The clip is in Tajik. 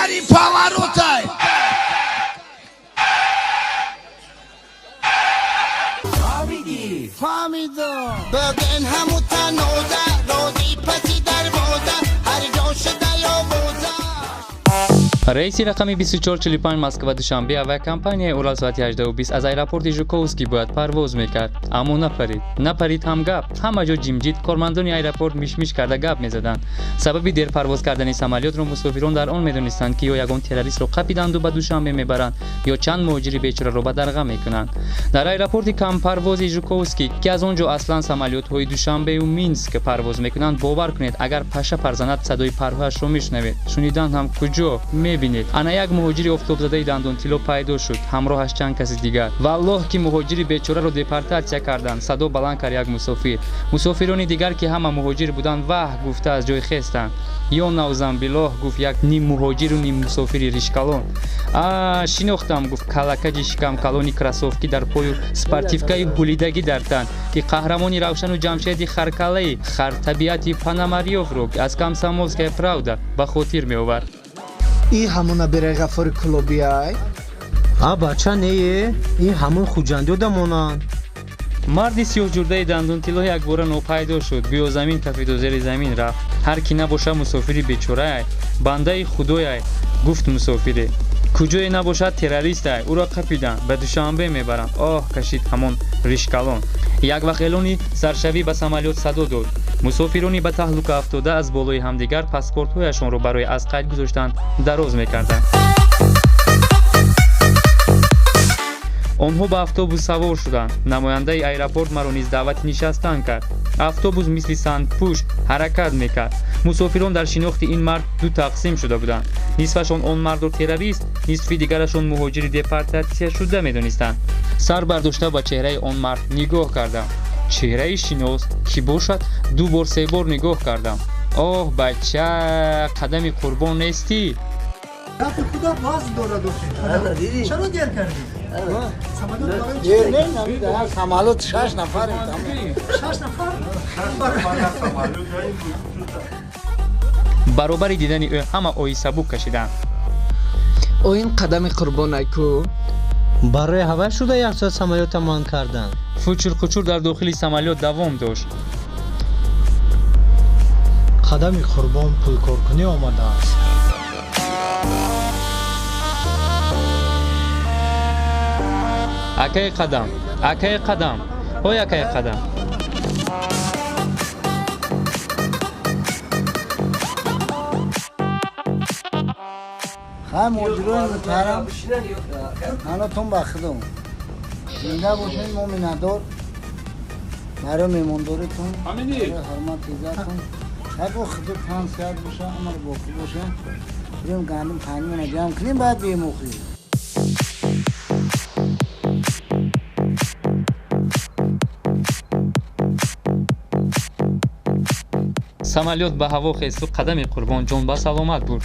Bari Pavarotti. فهمیدو بگن هموتا نوزه روزی پسی در بوزه هر جا شده یا بوزه. رئیس رقمی 2445 مسکو دوشنبه авиакомпанияи Урал соати 18:20 аз аэропорти Жуковский бояд парвоз мекард, аммо напарид ҳам гап. ҳама ҷо ҷимҷит, кормандони аэропорт мишмиш карда гап мезаданд. Сабаби дер парвоз кардани самолётро мусофирон дар он медонистанд ки ё ягон террористро қапиданду ба Душанбе мебаранд ё чанд муҳоҷири бечораро ба дарға мекунанд. Дар аэропорти кампарвози Жуковский ки аз он ҷо аслан самолётҳои Душанбею Минск парвоз мекунанд, бовар кунед, агар паша парзанад садои парҳоашро мешунавед. Шуниданд ҳам куҷо мебинед. Ана як муҳоҷири офтобзадаи дандонтило пайдо шуд, ҳамроҳаш чанд каси дигар. Валлоҳ ки муҳоҷири бечораро депортатсия карданд, садо баланд кард як мусофир. Мусофирони дигар ки ҳама муҳоҷир буданд, ваҳ гуфта аз ҷой хестанд. ё навзанбилоҳ, гуфт як ним муҳоҷиру ним мусофири ришкалон. Шинохтам, гуфт калакаҷи шикамкалони красовки дар пою спортивкаи ҳулидагӣ дар тан, ки қаҳрамони Равшану Ҷамшеди Харкалаи хартабиати Пономарёвро аз Комсомольская правда ба хотир меовард. این همون برای غفار کلوبی های؟ بچه نیه؟ این همون خوجندی دمونن. марди сиёҳҷурдаи дандонтило якбора нопайдо шуд. гӯё замин кафиду зери замин рафт. ҳар ки набошад мусофири бечораай, бандаи худояй, гуфт мусофире. куҷое набошад террористай, ӯро қапиданд, ба Душанбе мебаранд. Оҳ кашид ҳамон ришкалон. як вақт эълони саршавӣ ба самолёт садо дод. мусофирони ба таҳлука афтода аз болои ҳамдигар паспортҳояшонро барои аз қайд гузоштан дароз мекарданд. онҳо ба автобус савор шуданд. намояндаи аэропорт маро низ даъвати нишастан кард. автобус мисли сандпушт ҳаракат мекард. мусофирон дар шинохти ин мард ду тақсим шуда буданд. нисфашон он мардро террорист, нисфи дигарашон муҳоҷири депортатсияшуда медонистанд. сар бардошта ба чеҳраи он мард нигоҳ кардам. чеҳраи шинос ки бошад ду бор се бор нигоҳ кардам. оҳ бача, қадами қурбон нестӣ? رفت خدا باز دورا دوخی چرا دیر کردی؟ دیر نمیده سمالوت 6 نفر 6 نفر؟ баробари дидани ӯ ҳама ои сабук кашиданд. این قدم قربان کو برای هوا شده یک ساعت سمالیات مان کردن. фучур-қучур дар дохили самолёт давом дошт. قدم قربان پول کارکنی آمده است. акай қадам, ҳой акай қадам. خواهی مجروع محترم مناتون بخدم زنده باشین مومندار برای میمانداریتون برای حرمت عزتون اگه خود تنسیت باشه عمل باقی باشه بریم گندم پنیمون جمع کنیم بعد بیم اخیر. самолёт ба ҳаво хесту қадами қурбон ҷон ба саломат бурд.